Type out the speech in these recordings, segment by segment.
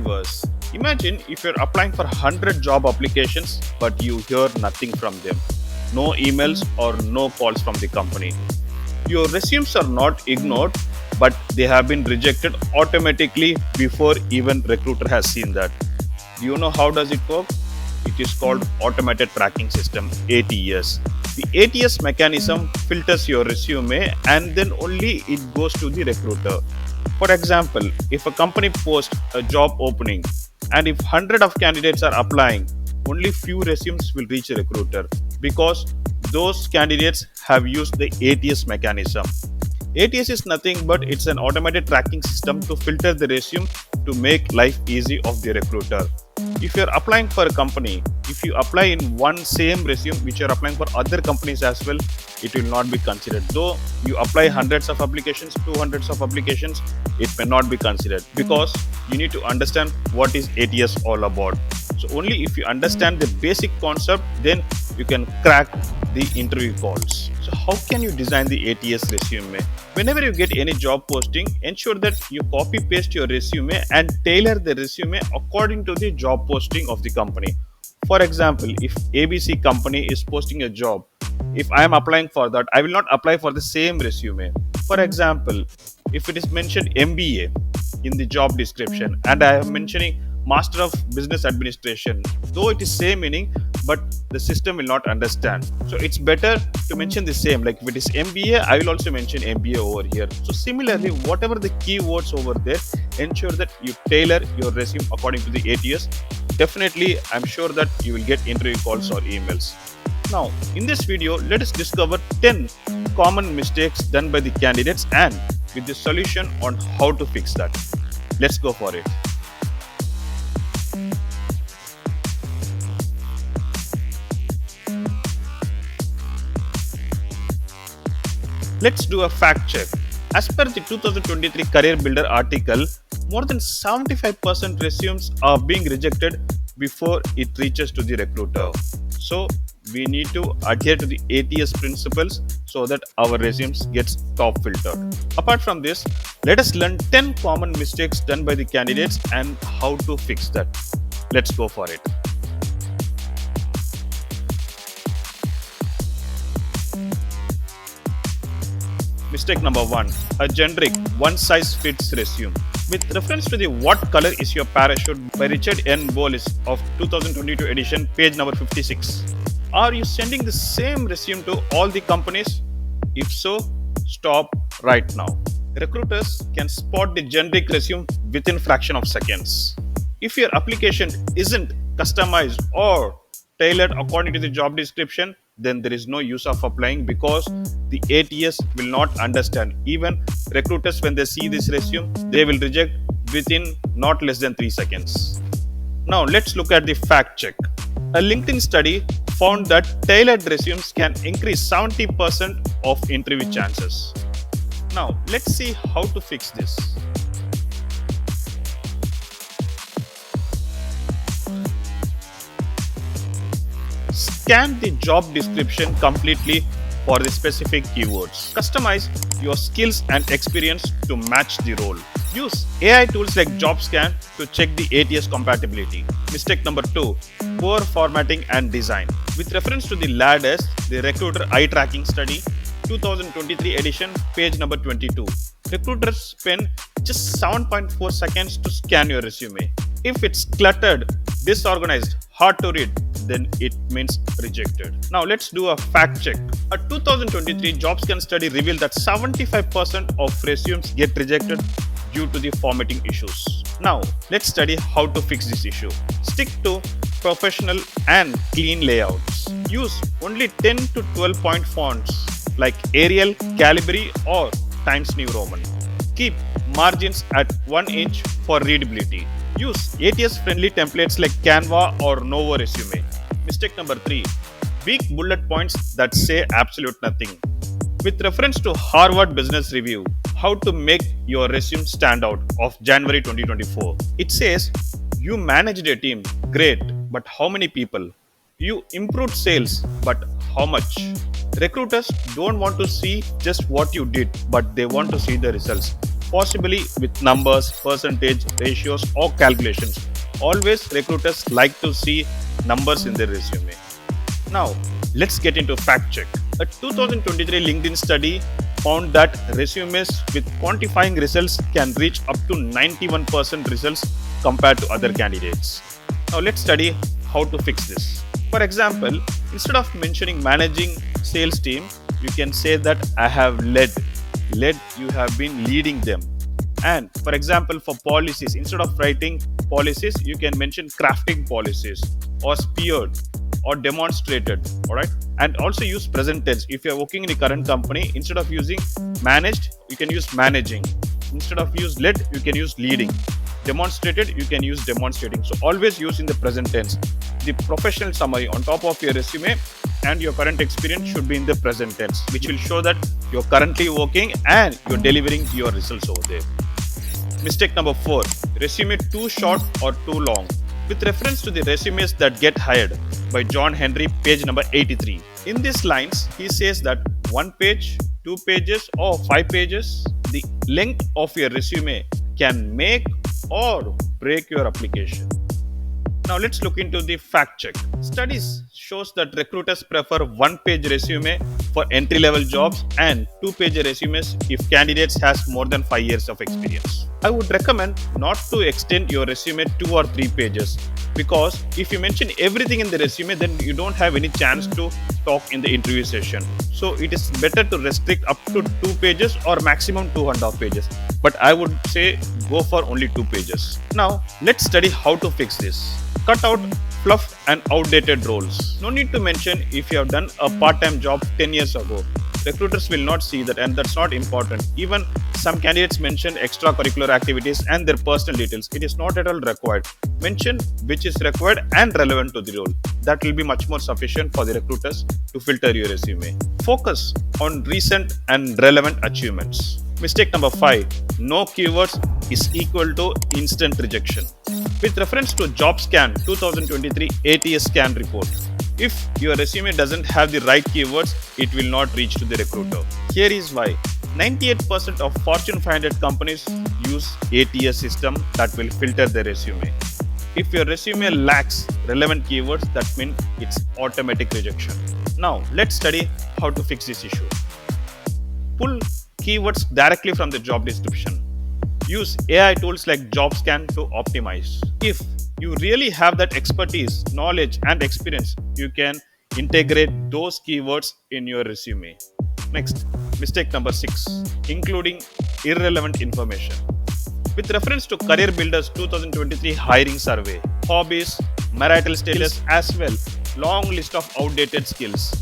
me worse. Imagine if you're applying for 100 job applications but you hear nothing from them. No emails or no calls from the company. Your resumes are not ignored, but they have been rejected automatically before even recruiter has seen that. Do you know how does it work? It is called automated tracking system, ATS. The ATS mechanism filters your resume and then only it goes to the recruiter. For example, if a company posts a job opening and if 100 of candidates are applying, only few resumes will reach a recruiter because those candidates have used the ATS mechanism. ATS is nothing but it's an automated tracking system to filter the resume to make life easy of the recruiter. If you're applying for a company, if you apply in one same resume which you're applying for other companies as well, it will not be considered. Though you apply hundreds of applications, 200s of applications, it may not be considered because you need to understand what is ATS all about. So only if you understand the basic concept, then you can crack the interview calls. So how can you design the ATS resume? Whenever you get any job posting, ensure that you copy paste your resume and tailor the resume according to the job posting of the company. For example, if ABC company is posting a job, if I am applying for that, I will not apply for the same resume. For example, if it is mentioned MBA in the job description and I am mentioning Master of Business Administration, though it is same meaning, but the system will not understand. So it's better to mention the same. Like if it is MBA, I will also mention MBA over here. So similarly, whatever the keywords over there, ensure that you tailor your resume according to the ATS. Definitely, I'm sure that you will get interview calls or emails. Now, in this video, let us discover 10 common mistakes done by the candidates and with the solution on how to fix that. Let's go for it. Let's do a fact check. As per the 2023 CareerBuilder article, more than 75% resumes are being rejected before it reaches to the recruiter. So we need to adhere to the ATS principles so that our resumes gets top filtered. Apart from this, let us learn 10 common mistakes done by the candidates and how to fix that. Let's go for it. Mistake number 1. A generic one-size-fits resume. With reference to the What Color is Your Parachute by Richard N. Bolles of 2022 edition, page number 56. Are you sending the same resume to all the companies? If so, stop right now. Recruiters can spot the generic resume within fraction of seconds. If your application isn't customized or tailored according to the job description, then there is no use of applying because the ATS will not understand. Even recruiters, when they see this resume, they will reject within not less than 3 seconds. Now let's look at the fact check. A LinkedIn study found that tailored resumes can increase 70% of interview chances. Now let's see how to fix this. Scan the job description completely for the specific keywords. Customize your skills and experience to match the role. Use AI tools like JobScan to check the ATS compatibility. Mistake number 2. Poor formatting and design. With reference to the LADS, the Recruiter Eye Tracking Study, 2023 edition, page number 22. Recruiters spend just 7.4 seconds to scan your resume. If it's cluttered, disorganized, hard to read, then it means rejected. Now let's do a fact check. A 2023 JobScan study revealed that 75% of resumes get rejected due to the formatting issues. Now let's study how to fix this issue. Stick to professional and clean layouts. Use only 10 to 12 point fonts like Arial, Calibri or Times New Roman. Keep margins at 1 inch for readability. Use ATS-friendly templates like Canva or Novo Resume. Mistake number 3. Weak bullet points that say absolute nothing. With reference to Harvard Business Review, How to Make Your Resume Stand Out of January 2024, it says, you managed a team, great, but how many people? You improved sales, but how much? Recruiters don't want to see just what you did, but they want to see the results. possibly with numbers, percentage, ratios, or calculations. Always recruiters like to see numbers in their resume. Now, let's get into fact check. A 2023 LinkedIn study found that resumes with quantifying results can reach up to 91% results compared to other candidates. Now, let's study how to fix this. For example, instead of mentioning managing sales team, you can say that I have led. Led, you have been leading them. And for example, for policies, instead of writing policies, you can mention crafting policies or speared or demonstrated. All right. And also use present tense. If you are working in a current company, instead of using managed, you can use managing. Instead of use led, you can use leading. Demonstrated, you can use demonstrating. So always use in the present tense. The professional summary on top of your resume and your current experience should be in the present tense, which will show that you're currently working and you're delivering your results over there. Mistake number 4, resume too short or too long. With reference to the resumes that get hired by John Henry, page number 83. In these lines, he says that 1 page, 2 pages, or 5 pages, the length of your resume can make or break your application. Now let's look into the fact check. Studies shows that recruiters prefer 1-page resume for entry-level jobs and 2-page resumes if candidates has more than 5 years of experience. I would recommend not to extend your resume 2 or 3 pages because if you mention everything in the resume, then you don't have any chance to talk in the interview session. So it is better to restrict up to 2 pages or maximum 2.5 pages. But I would say go for only 2 pages. Now let's study how to fix this. Cut out fluff and outdated roles. No need to mention if you have done a part-time job 10 years ago. Recruiters will not see that, and that's not important. Even some candidates mention extracurricular activities and their personal details. It is not at all required. Mention which is required and relevant to the role. That will be much more sufficient for the recruiters to filter your resume. Focus on recent and relevant achievements. Mistake number 5. No keywords is equal to instant rejection. With reference to JobScan 2023 ATS scan report, if your resume doesn't have the right keywords, it will not reach to the recruiter. Here is why. 98% of Fortune 500 companies use ATS system that will filter their resume. If your resume lacks relevant keywords, that means it's automatic rejection. Now, let's study how to fix this issue. Pull keywords directly from the job description. Use AI tools like JobScan to optimize. If you really have that expertise, knowledge, and experience, you can integrate those keywords in your resume. Next, mistake number 6, including irrelevant information. With reference to CareerBuilder's 2023 hiring survey, hobbies, marital status, as well, long list of outdated skills.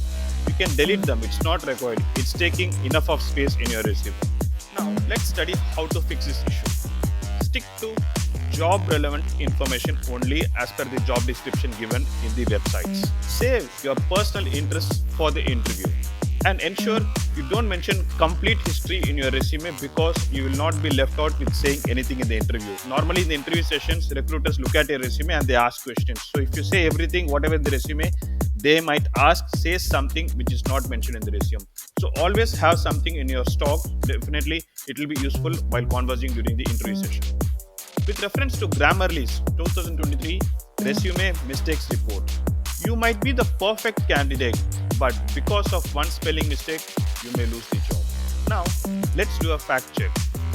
You can delete them, it's not required. It's taking enough of space in your resume. Now, let's study how to fix this issue. Stick to job relevant information only as per the job description given in the websites. Save your personal interests for the interview and ensure you don't mention complete history in your resume because you will not be left out with saying anything in the interview. Normally in the interview sessions, recruiters look at your resume and they ask questions. So if you say everything, whatever in the resume, they might ask, say something which is not mentioned in the resume. So always have something in your stock. Definitely it will be useful while conversing during the interview session. With reference to Grammarly's 2023 resume mistakes report, you might be the perfect candidate, but because of one spelling mistake, you may lose the job. Now, let's do a fact check.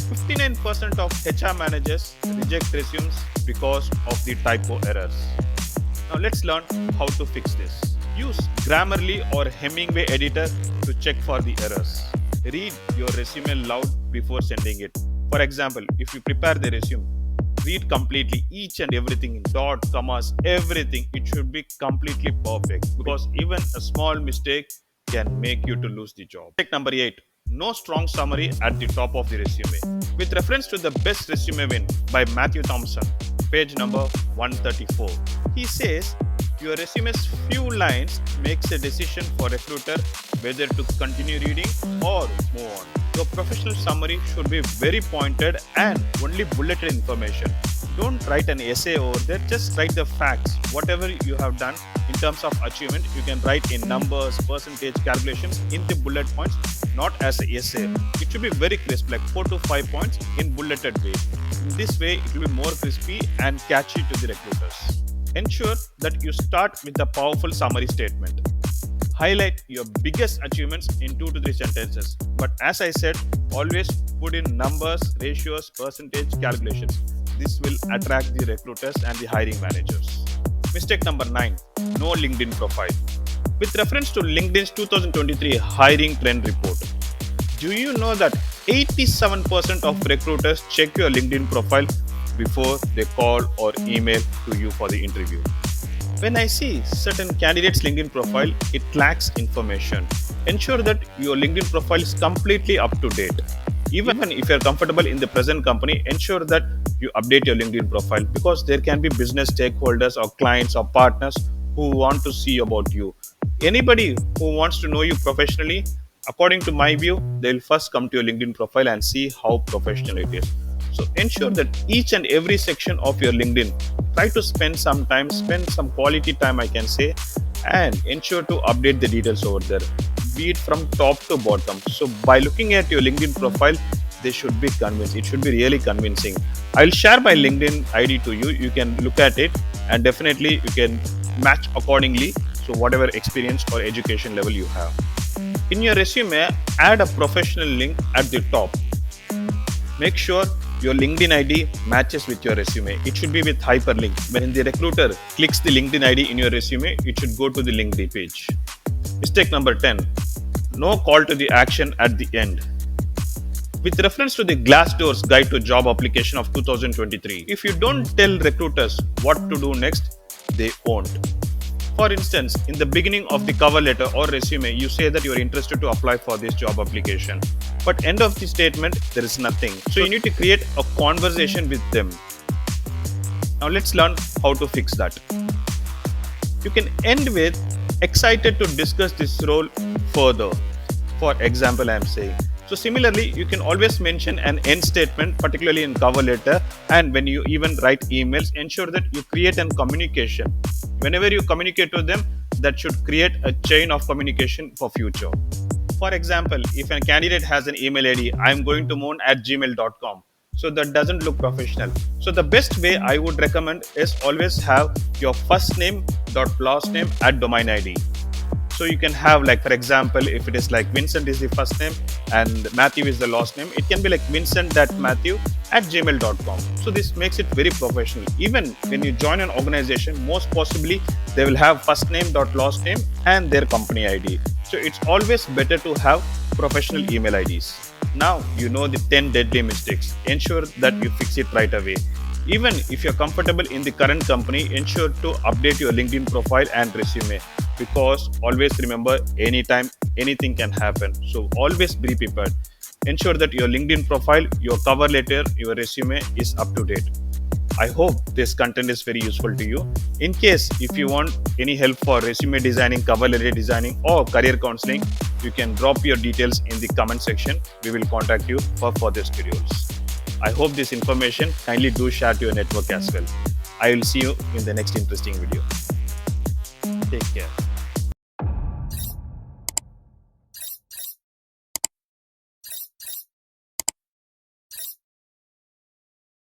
59% of HR managers reject resumes because of the typo errors. Now, let's learn how to fix this. Use Grammarly or Hemingway editor to check for the errors. Read your resume loud before sending it. For example, if you prepare the resume, read completely each and everything, dot, commas, everything. It should be completely perfect because even a small mistake can make you to lose the job. Mistake number 8. No strong summary at the top of the resume. With reference to the best resume win by Matthew Thompson, page number 134. He says, your resume's few lines makes a decision for recruiter whether to continue reading or move on. Your professional summary should be very pointed and only bulleted information. Don't write an essay over there, just write the facts. Whatever you have done in terms of achievement, you can write in numbers, percentage, calculations in the bullet points, not as an essay. It should be very crisp, like 4 to 5 points in bulleted way. In this way, it will be more crispy and catchy to the recruiters. Ensure that you start with a powerful summary statement. Highlight your biggest achievements in 2 to 3 sentences. But as I said, always put in numbers, ratios, percentage, calculations. This will attract the recruiters and the hiring managers. Mistake number 9, no LinkedIn profile. With reference to LinkedIn's 2023 hiring trend report, do you know that 87% of recruiters check your LinkedIn profile before they call or email to you for the interview? When I see certain candidates' LinkedIn profile, it lacks information. Ensure that your LinkedIn profile is completely up to date. Even if you're comfortable in the present company, ensure that you update your LinkedIn profile, because there can be business stakeholders or clients or partners who want to see about you. Anybody who wants to know you professionally, according to my view, they'll first come to your LinkedIn profile and see how professional it is. So ensure that each and every section of your LinkedIn, try to spend some time, spend some quality time, I can say, and ensure to update the details over there, be it from top to bottom. So by looking at your LinkedIn profile, they should be convinced. It should be really convincing. I'll share my LinkedIn ID to you. You can look at it and definitely you can match accordingly. So whatever experience or education level you have. In your resume, add a professional link at the top. Make sure your LinkedIn ID matches with your resume. It should be with hyperlink. When the recruiter clicks the LinkedIn ID in your resume, it should go to the LinkedIn page. Mistake number 10, no call to the action at the end. With reference to the Glassdoor's Guide to Job Application of 2023, if you don't tell recruiters what to do next, they won't. For instance, in the beginning of the cover letter or resume, you say that you are interested to apply for this job application. But end of the statement, there is nothing. So you need to create a conversation with them. Now let's learn how to fix that. You can end with excited to discuss this role further. For example, I am saying. So similarly, you can always mention an end statement, particularly in cover letter, and when you even write emails, ensure that you create a communication. Whenever you communicate to them, that should create a chain of communication for future. For example, if a candidate has an email ID, I'm going to moon@gmail.com. So that doesn't look professional. So the best way I would recommend is always have your first name dot last name at domain ID. So you can have, like, for example, if it is like Vincent is the first name and Matthew is the last name, it can be like vincent.matthew@gmail.com. So this makes it very professional. Even when you join an organization, most possibly they will have first name dot last name and their company ID. So it's always better to have professional email IDs. Now you know the 10 deadly mistakes. Ensure that you fix it right away. Even if you're comfortable in the current company, ensure to update your LinkedIn profile and resume, because always remember, anytime anything can happen. So always be prepared. Ensure that your LinkedIn profile, your cover letter, your resume is up to date. I hope this content is very useful to you. In case if you want any help for resume designing, cover letter designing, or career counseling, you can drop your details in the comment section. We will contact you for further schedules. I hope this information, kindly do share to your network as well. I will see you in the next interesting video. Take care.